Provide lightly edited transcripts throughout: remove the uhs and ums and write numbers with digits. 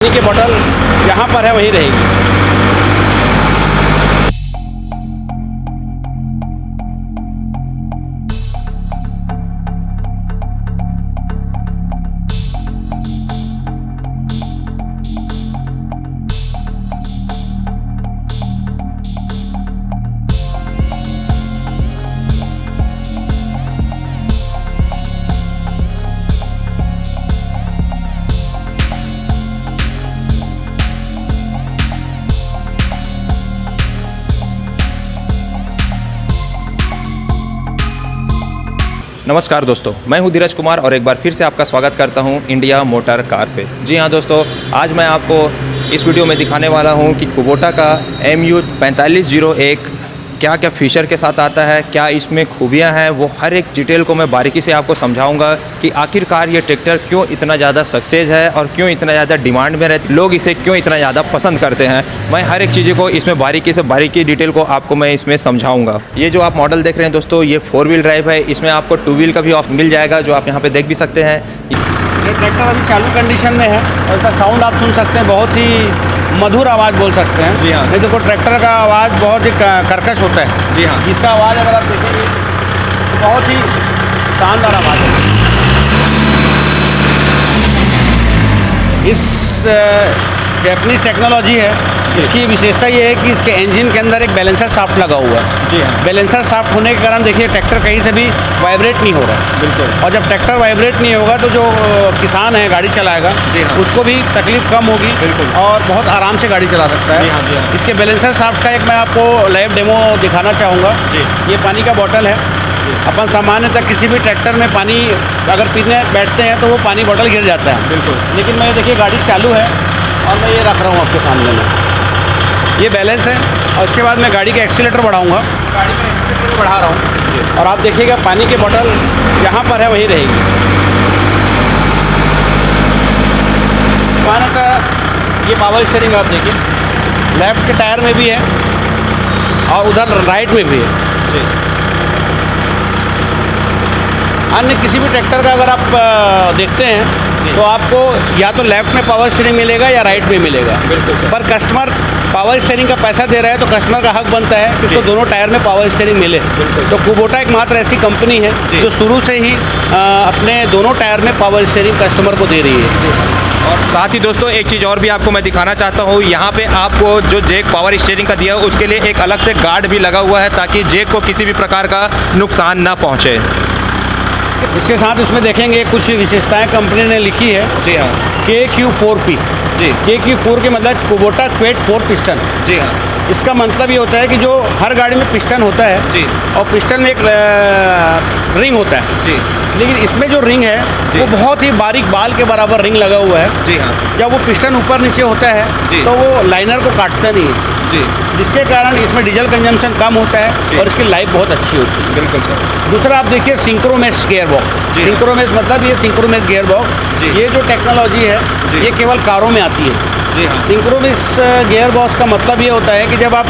पानी की बोतल जहाँ पर है वहीं रहेगी। नमस्कार दोस्तों, मैं हूं धीरज कुमार और एक बार फिर से आपका स्वागत करता हूं इंडिया मोटर कार पे। जी हां दोस्तों, आज मैं आपको इस वीडियो में दिखाने वाला हूं कि कुबोटा का MU 4501 क्या क्या फीचर के साथ आता है, क्या इसमें खूबियां हैं, वो हर एक डिटेल को मैं बारीकी से आपको समझाऊंगा कि आखिरकार ये ट्रैक्टर क्यों इतना ज़्यादा सक्सेस है और क्यों इतना ज़्यादा डिमांड में रहते, लोग इसे क्यों इतना ज़्यादा पसंद करते हैं। मैं हर एक चीज़ को इसमें बारीकी डिटेल को आपको मैं इसमें समझाऊंगा। ये जो आप मॉडल देख रहे हैं दोस्तों, ये 4 व्हील ड्राइव है। इसमें आपको 2 व्हील का भी ऑप्शन मिल जाएगा, जो आप यहाँ पे देख भी सकते हैं। ये ट्रैक्टर अभी चालू कंडीशन में है और इसका साउंड आप सुन सकते हैं, बहुत ही मधुर आवाज़ बोल सकते हैं। जी हाँ। नहीं देखो, ट्रैक्टर का आवाज़ बहुत ही कर्कश होता है। जी हाँ। इसका आवाज़ अगर आप देखेंगे तो बहुत ही शानदार आवाज़ है। इस जैपनीज टेक्नोलॉजी है, इसकी विशेषता ये है कि इसके इंजन के अंदर एक बैलेंसर शाफ्ट लगा हुआ है। जी हाँ। बैलेंसर शाफ्ट होने के कारण देखिए ट्रैक्टर कहीं से भी वाइब्रेट नहीं हो रहा है। बिल्कुल। और जब ट्रैक्टर वाइब्रेट नहीं होगा तो जो किसान है गाड़ी चलाएगा, जी हाँ, उसको भी तकलीफ कम होगी। बिल्कुल। और बहुत आराम से गाड़ी चला सकता है। जी हाँ, जी हाँ। इसके बैलेंसर शाफ्ट का एक मैं आपको लाइव डेमो दिखाना चाहूँगा। जी। ये पानी का बॉटल है। अपन सामान्यतः किसी भी ट्रैक्टर में पानी अगर पीने बैठते हैं तो वो पानी बॉटल गिर जाता है। बिल्कुल। लेकिन मैं देखिए गाड़ी चालू है और मैं ये रख रहा हूँ आपके सामने में, ये बैलेंस है। और उसके बाद मैं गाड़ी का एक्सीलेटर बढ़ाऊँगा, गाड़ी का एक्सीलेटर बढ़ा रहा हूँ और आप देखिएगा पानी की बोतल जहाँ पर है वहीं रहेगी। सामान्यतः ये पावर स्टीयरिंग आप देखिए, लेफ्ट के टायर में भी है और उधर राइट में भी है। जी। अन्य किसी भी ट्रैक्टर का अगर आप देखते हैं तो आपको या तो लेफ्ट में पावर स्टीयरिंग मिलेगा या राइट में मिलेगा। बिल्कुल सर। पर कस्टमर पावर स्टीयरिंग का पैसा दे रहा है तो कस्टमर का हक बनता है कि उसको दोनों टायर में पावर स्टीयरिंग मिले। बिल्कुल। तो कुबोटा एकमात्र ऐसी कंपनी है जो शुरू से ही अपने दोनों टायर में पावर स्टीयरिंग कस्टमर को दे रही है। और साथ ही दोस्तों एक चीज़ और भी आपको मैं दिखाना चाहता हूँ, यहाँ पे आपको जो जैक पावर स्टीयरिंग का दिया है उसके लिए एक अलग से गार्ड भी लगा हुआ है, ताकि जैक को किसी भी प्रकार का नुकसान ना पहुँचे। इसके साथ उसमें देखेंगे कुछ विशेषताएं कंपनी ने लिखी है। जी हाँ। KQ4P। जी। KQ4 के मतलब कुबोटा क्वेट 4 पिस्टन। जी हाँ। इसका मतलब ये होता है कि जो हर गाड़ी में पिस्टन होता है जी। और पिस्टन में एक रिंग होता है। जी। लेकिन इसमें जो रिंग है वो बहुत ही बारीक बाल के बराबर रिंग लगा हुआ है। जी हाँ। जब वो पिस्टन ऊपर नीचे होता है तो वो लाइनर को काटता नहीं है। जी। जिसके कारण इसमें डीजल कंजम्पशन कम होता है और इसकी लाइफ बहुत अच्छी होती है। बिल्कुल सर। दूसरा आप देखिए सिंक्रोमेश गियर बॉक्स। जी। सिंक्रोमेश मतलब ये सिंक्रोमेश गियर बॉक्स, ये जो टेक्नोलॉजी है ये केवल कारों में आती है। जी हाँ। सिंक्रोमेश गियर बॉक्स का मतलब ये होता है कि जब आप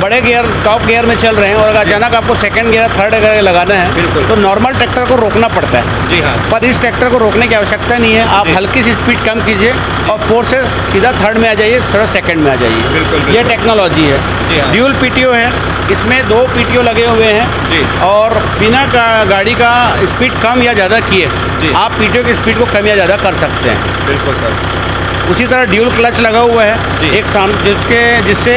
बड़े गियर टॉप गियर में चल रहे हैं और अगर अचानक आपको सेकंड गियर थर्ड गियर लगाना है बिल्कुल। तो नॉर्मल ट्रैक्टर को रोकना पड़ता है। जी हाँ। पर इस ट्रैक्टर को रोकने की आवश्यकता नहीं है। आप हल्की सी स्पीड कम कीजिए और 4 से सीधा थर्ड में आ जाइए, थोड़ा सेकंड में आ जाइए। बिल्कुल। ये टेक्नोलॉजी है। जी हाँ। ड्यूल PTO है, इसमें 2 PTO लगे हुए हैं। जी। और बिना गाड़ी का स्पीड कम या ज़्यादा किए आप PTO की स्पीड को कम या ज़्यादा कर सकते हैं। बिल्कुल सर। उसी तरह ड्यूल क्लच लगा हुआ है, एक जिससे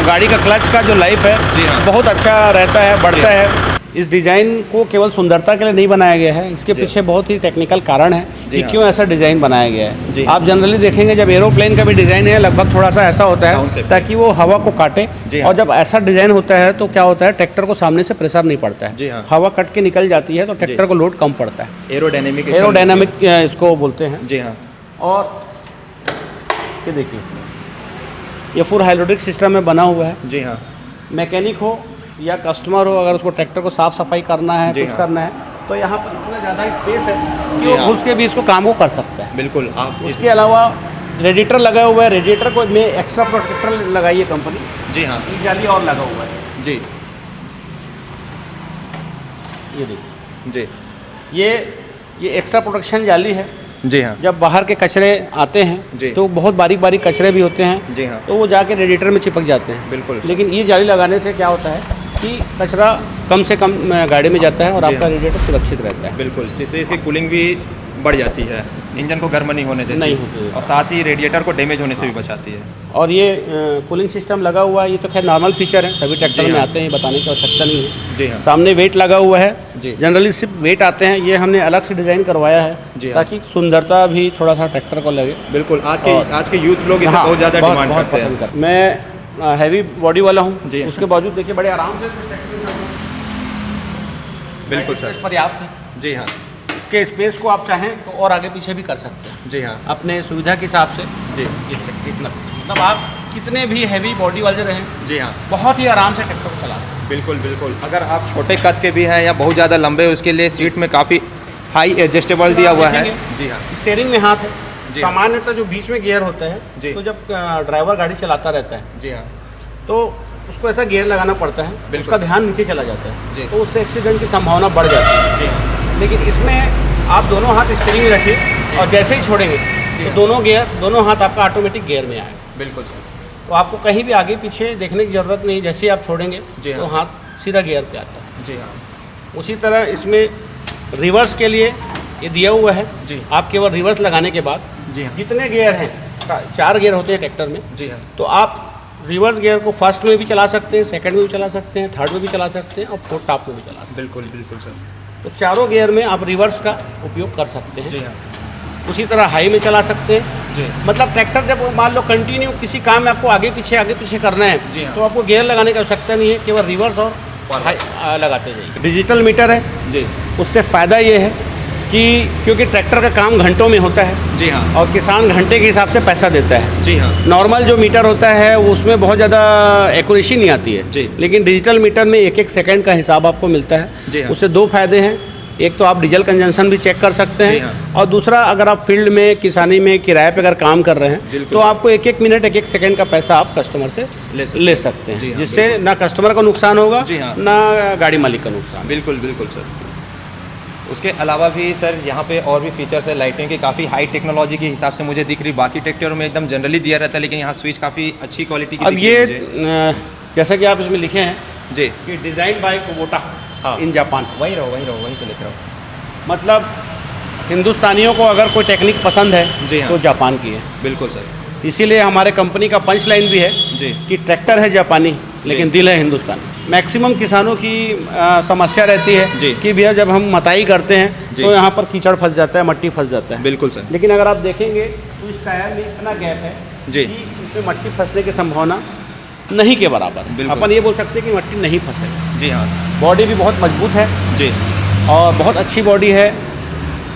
गाड़ी का क्लच का जो लाइफ है जी हाँ। बहुत अच्छा रहता है, बढ़ता है। इस डिज़ाइन को केवल सुंदरता के लिए नहीं बनाया गया है, इसके पीछे बहुत ही टेक्निकल कारण है कि हाँ। क्यों ऐसा डिज़ाइन बनाया गया है। हाँ। आप जनरली देखेंगे जब एरोप्लेन का भी डिज़ाइन है लगभग थोड़ा सा ऐसा होता है ताकि वो हवा को काटे। हाँ। और जब ऐसा डिज़ाइन होता है तो क्या होता है, ट्रैक्टर को सामने से प्रेशर नहीं पड़ता है। हाँ। हवा कट के निकल जाती है तो ट्रैक्टर को लोड कम पड़ता है। एरोडायनेमिक इसको बोलते हैं। जी हाँ। और ये देखिए ये फुल हाइड्रोलिक सिस्टम में बना हुआ है। जी हाँ। मैकेनिक हो या कस्टमर हो, अगर उसको ट्रैक्टर को साफ़ सफाई करना है, कुछ हाँ। करना है तो यहाँ पर इतना ज़्यादा स्पेस है कि जी वो हाँ। घुस के भी इसको काम को कर सकता है। बिल्कुल। आप इसके अलावा रेडिएटर लगा हुआ है, रेडिएटर को में एक्स्ट्रा प्रोटेक्टर लगाई है कंपनी। जी हाँ। एक जाली और लगा हुआ है। जी। ये देखिए जी। ये एक्स्ट्रा प्रोटेक्शन जाली है जी हाँ। जब बाहर के कचरे आते जी। हैं तो बहुत बारीक बारीक कचरे भी होते हैं, जी हाँ। तो वो जाके रेडिएटर में चिपक जाते हैं। बिल्कुल सर। लेकिन ये जाली लगाने से क्या होता है कि कचरा कम से कम गाड़ी में जाता है और जी आपका हाँ। रेडिएटर सुरक्षित रहता है। बिल्कुल, जिससे इसकी कूलिंग भी बढ़ जाती है, इंजन को गर्म नहीं होने देती नहीं होती है। और साथ ही रेडिएटर को डैमेज होने से भी बचाती है। और ये कूलिंग सिस्टम लगा हुआ है, ये तो खैर नॉर्मल फीचर है, सभी ट्रैक्टर जी में हाँ। आते हैं, ये बताने की आवश्यकता नहीं है। जी हाँ। सामने वेट लगा हुआ है, जी। जनरली सिर्फ वेट आते हैं, ये हमने अलग से डिज़ाइन करवाया है जी हाँ। ताकि सुंदरता भी थोड़ा सा ट्रैक्टर को लगे। बिल्कुल, और- आज के यूथ लोग इसे हाँ, बहुत ज़्यादा डिमांड बहुत करते पसंद हैं। मैं हैवी बॉडी वाला हूँ, जी। उसके बावजूद देखिए बड़े आराम से इस ट्रैक्टर के साथ बिल्कुल सर। पर्याप्त है। जी हाँ। इसके स्पेस को आप चाहें तो और आगे पीछे भी कर सकते हैं जी हाँ। अपने सुविधा के हिसाब से। जी। इतना मतलब आप कितने भी हैवी बॉडी वाले रहें, जी हाँ। बहुत ही आराम से ट्रैक्टर को चला सकते हैं। बिल्कुल बिल्कुल, अगर आप छोटे कद के भी हैं या बहुत ज़्यादा लंबे, उसके लिए सीट में काफ़ी हाई एडजस्टेबल दिया हुआ है। देखेंगे, जी हाँ। स्टीयरिंग में हाथ है, जी। सामान्यतः जो बीच में गियर होता है, जी। तो जब ड्राइवर गाड़ी चलाता रहता है जी हाँ। तो उसको ऐसा गियर लगाना पड़ता है, बिल्कुल। उसका ध्यान नीचे चला जाता जी। है, तो उससे एक्सीडेंट की संभावना बढ़ जाती है। जी हाँ। लेकिन इसमें आप दोनों हाथ स्टीयरिंग में रखिए और जैसे ही छोड़ेंगे तो दोनों हाथ आपका ऑटोमेटिक गियर में आएगा। बिल्कुल सर। तो आपको कहीं भी आगे पीछे देखने की ज़रूरत नहीं, जैसे ही आप छोड़ेंगे जी हाँ। तो हाथ सीधा गियर पे आता है। जी हाँ। उसी तरह इसमें रिवर्स के लिए ये दिया हुआ है। जी। आप केवल रिवर्स लगाने के बाद जी हाँ। जितने गियर हैं, 4 गियर होते हैं ट्रैक्टर में, जी हाँ। तो आप रिवर्स गियर को फर्स्ट में भी चला सकते हैं, सेकंड में भी चला सकते हैं, थर्ड में भी चला सकते हैं और फोर्थ टॉप में भी चला सकते बिल्कुल बिल्कुल सर। हैं। तो चारों गियर में आप रिवर्स का उपयोग कर सकते हैं। जी हाँ। उसी तरह हाई में चला सकते हैं। जी। मतलब ट्रैक्टर जब मान लो कंटिन्यू किसी काम में आपको आगे पीछे करना है, जी हाँ। तो आपको गियर लगाने की आवश्यकता नहीं है, केवल रिवर्स और हाई लगाते जाइए। डिजिटल मीटर है, जी। उससे फ़ायदा ये है कि क्योंकि ट्रैक्टर का काम घंटों में होता है जी हाँ। और किसान घंटे के हिसाब से पैसा देता है। जी हाँ। नॉर्मल जो मीटर होता है उसमें बहुत ज़्यादा एक्यूरेसी नहीं आती है। जी। लेकिन डिजिटल मीटर में एक सेकंड का हिसाब आपको मिलता जी है। हाँ। उससे 2 फायदे हैं, एक तो आप डीजल कंजम्पशन भी चेक कर सकते जी हैं हाँ। और दूसरा अगर आप फील्ड में किसानी में किराए पे अगर काम कर रहे हैं बिल्कुल। तो आपको 1-1 मिनट 1-1 सेकंड का पैसा आप कस्टमर से ले सकते जी हैं, हाँ, जिससे ना कस्टमर का नुकसान होगा जी हाँ। ना गाड़ी मालिक का नुकसान। बिल्कुल बिल्कुल सर। उसके अलावा भी सर यहाँ पे और भी फीचर्स है, लाइटिंग की काफ़ी हाई टेक्नोलॉजी के हिसाब से मुझे दिख रही। बाकी ट्रैक्टरों में एकदम जनरली दिया रहता है, लेकिन यहाँ स्विच काफ़ी अच्छी क्वालिटी की अब दिख ये रही है मुझे। जैसा कि आप इसमें लिखे हैं जी। कि डिज़ाइन बाय कुबोटा हाँ। इन जापान, वहीं से लिख रहा हूँ। मतलब हिंदुस्तानियों को अगर कोई टेक्निक पसंद है जी हाँ। तो जापान की है। बिल्कुल सर। इसीलिए हमारे कंपनी का पंच लाइन भी है जी। कि ट्रैक्टर है जापानी लेकिन दिल है हिंदुस्तान। मैक्सिमम किसानों की समस्या रहती है जी। कि भैया जब हम मताई करते हैं जी। तो यहाँ पर कीचड़ फंस जाता है, मट्टी फंस जाता है। बिल्कुल सर। लेकिन अगर आप देखेंगे तो इस टायर में इतना गैप है जी। कि इसमें मट्टी फंसने की संभावना नहीं के बराबर है। बिल्कुल। अपन ये बोल सकते हैं कि मट्टी नहीं फंसेगी। जी हाँ। बॉडी भी बहुत मजबूत है जी। और बहुत अच्छी बॉडी है।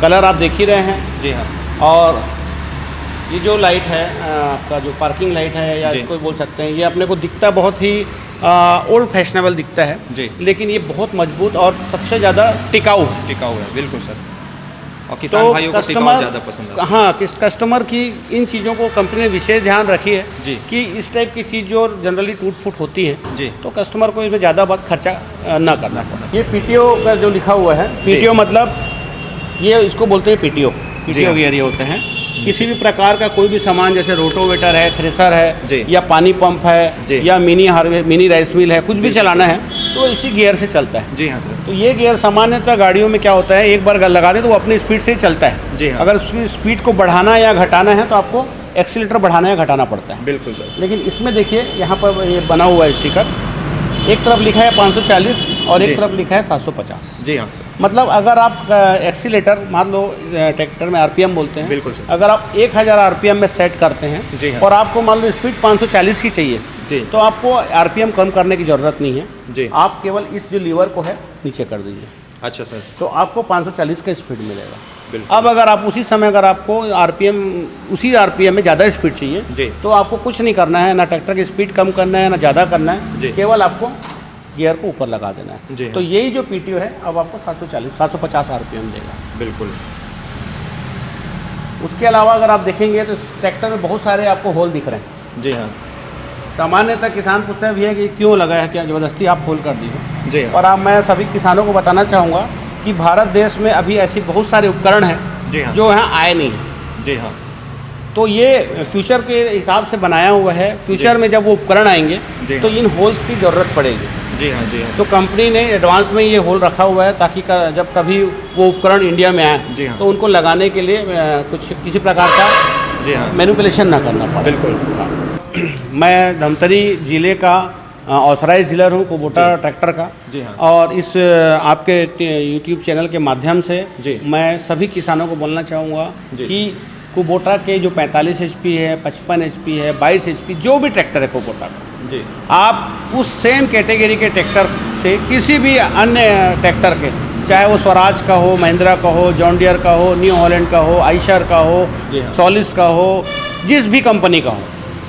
कलर आप देख ही रहे हैं। जी हाँ। और ये जो लाइट है आपका जो पार्किंग लाइट है या जी। इसको बोल सकते हैं, ये अपने को दिखता बहुत ही ओल्ड फैशनेबल दिखता है जी। लेकिन ये बहुत मजबूत और सबसे ज़्यादा टिकाऊ है। टिकाऊ है, बिल्कुल सर। और किसान भाइयों को टिकाऊ ज़्यादा पसंद आता है। हाँ, कस्टमर की इन चीज़ों को कंपनी ने विशेष ध्यान रखी है जी। कि इस टाइप की चीज़ जो जनरली टूट फूट होती है जी। तो कस्टमर को इसमें ज़्यादा बहुत खर्चा ना करना पड़े। ये पीटीओ का जो लिखा हुआ है, पीटीओ मतलब ये इसको बोलते हैं पीटीओ गियर ये होते हैं। किसी भी प्रकार का कोई भी सामान जैसे रोटोवेटर है, थ्रेसर जी। है या पानी पंप जी। है या मिनी राइस मिल है, कुछ भी चलाना है तो इसी गियर से चलता है। जी हाँ सर। तो ये गियर सामान्यतः गाड़ियों में क्या होता है, एक बार लगा दे तो वो अपनी स्पीड से ही चलता है। जी हाँ। अगर उसकी स्पीड को बढ़ाना या घटाना है तो आपको एक्सीलेटर बढ़ाना या घटाना पड़ता है। बिल्कुल सर। लेकिन इसमें देखिए यहाँ पर ये बना हुआ है स्टिकर, एक तरफ लिखा है 540 और जी। एक तरफ लिखा है 750। जी हाँ। मतलब अगर आप एक्सीलेटर मान लो ट्रैक्टर में आरपीएम बोलते हैं, बिल्कुल सर। अगर आप 1000 आरपीएम में सेट करते हैं जी हाँ। और आपको मान लो स्पीड 540 की चाहिए जी। तो आपको आरपीएम कम करने की ज़रूरत नहीं है जी। आप केवल इस जो लीवर को है नीचे कर दीजिए अच्छा सर। तो आपको 540 का स्पीड मिलेगा। बिल्कुल। अब अगर आप उसी समय अगर आपको उसी आरपीएम में ज़्यादा स्पीड चाहिए जी। तो आपको कुछ नहीं करना है, ना ट्रैक्टर की स्पीड कम करना है ना ज़्यादा करना है, जी। केवल आपको गियर को ऊपर लगा देना है। जी हाँ। तो यही जो पीटीओ है अब आपको 750 आरपीएम देगा। बिल्कुल। उसके अलावा अगर आप देखेंगे तो इस ट्रैक्टर में बहुत सारे आपको होल दिख रहे हैं। जी हाँ। सामान्यतः किसान पूछता है भैया कि क्यों लगा है, क्या ज़बरदस्ती आप होल कर दी हो। जी हाँ। और अब मैं सभी किसानों को बताना चाहूँगा कि भारत देश में अभी ऐसी बहुत सारे उपकरण हैं जी हाँ। जो यहाँ आए नहीं हैं। जी हाँ। तो ये फ्यूचर के हिसाब से बनाया हुआ है। फ्यूचर में जब वो उपकरण आएंगे जी तो हाँ। इन होल्स की ज़रूरत पड़ेगी। जी हाँ। जी हाँ। तो कंपनी ने एडवांस में ये होल रखा हुआ है ताकि जब कभी वो उपकरण इंडिया में आए जी हाँ। तो उनको लगाने के लिए कुछ किसी प्रकार का जी हाँ। मैनिपुलेशन ना करना पड़े। बिल्कुल। मैं धमतरी ज़िले का ऑथराइज डीलर हूँ कुबोटा ट्रैक्टर का। जी हाँ। और इस आपके यूट्यूब चैनल के माध्यम से जी। मैं सभी किसानों को बोलना चाहूँगा जी। कि कुबोटा के जो 45 HP है, 55 HP है, 22 HP जो भी ट्रैक्टर है कुबोटा का, जी। आप उस सेम कैटेगरी के ट्रैक्टर से किसी भी अन्य ट्रैक्टर के, चाहे वो स्वराज का हो, महिंद्रा का हो, जॉन डियर का हो, न्यू हॉलैंड का हो, आइशर का हो, जी हाँ। सॉलिस का हो, जिस भी कंपनी का हो,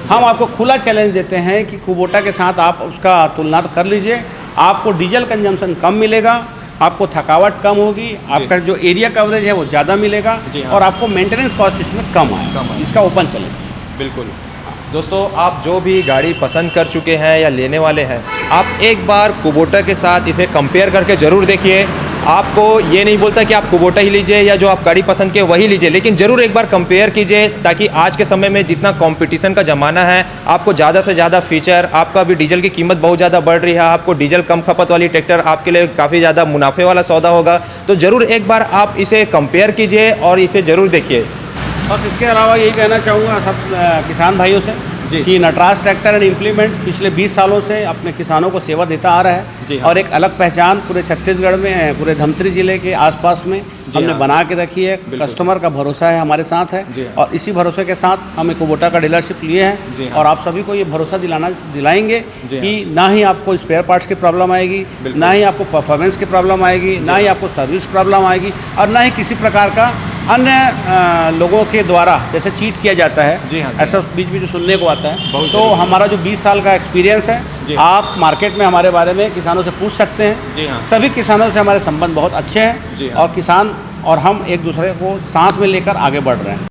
हम आपको खुला चैलेंज देते हैं कि कुबोटा के साथ आप उसका तुलना कर लीजिए। आपको डीजल कंजम्पशन कम मिलेगा, आपको थकावट कम होगी, आपका जो एरिया कवरेज है वो ज़्यादा मिलेगा जी हाँ। और आपको मेंटेनेंस कॉस्ट इसमें कम आए। इसका ओपन चैलेंज। बिल्कुल। दोस्तों, आप जो भी गाड़ी पसंद कर चुके हैं या लेने वाले हैं, आप एक बार कुबोटा के साथ इसे कंपेयर करके ज़रूर देखिए। आपको ये नहीं बोलता कि आप कुबोटा ही लीजिए या जो आप गाड़ी पसंद के वही लीजिए, लेकिन ज़रूर एक बार कंपेयर कीजिए ताकि आज के समय में जितना कंपटीशन का ज़माना है, आपको ज़्यादा से ज़्यादा फीचर, आपका भी डीजल की कीमत बहुत ज़्यादा बढ़ रही है, आपको डीजल कम खपत वाली ट्रैक्टर आपके लिए काफ़ी ज़्यादा मुनाफे वाला सौदा होगा। तो ज़रूर एक बार आप इसे कंपेयर कीजिए और इसे ज़रूर देखिए। और इसके अलावा यही कहना चाहूँगा सब किसान भाइयों से जी। कि नटराज ट्रैक्टर एंड इम्प्लीमेंट पिछले 20 सालों से अपने किसानों को सेवा देता आ रहा जी है। हाँ। और एक अलग पहचान पूरे छत्तीसगढ़ में, पूरे धमतरी जिले के आसपास में हमने हाँ। बना के रखी है। बिल्कुल। कस्टमर का भरोसा है हमारे साथ है जी हाँ। और इसी भरोसे के साथ हम एक कुबोटा का डीलरशिप लिए हैं। जी हाँ। और आप सभी को ये भरोसा दिलाएंगे जी कि ना ही आपको स्पेयर पार्ट्स की प्रॉब्लम आएगी, बिल्कुल। ना ही आपको परफॉर्मेंस की प्रॉब्लम आएगी, ना ही आपको सर्विस प्रॉब्लम आएगी और ना ही किसी प्रकार का अन्य लोगों के द्वारा जैसे चीट किया जाता है। जी हाँ। ऐसा बीच बीच सुनने को आता है। बहुत तो हमारा जो 20 साल का एक्सपीरियंस है, जी। आप मार्केट में हमारे बारे में किसानों से पूछ सकते हैं। जी हाँ। सभी किसानों से हमारे संबंध बहुत अच्छे जी हैं हाँ। और किसान और हम एक दूसरे को साथ में लेकर आगे बढ़ रहे हैं।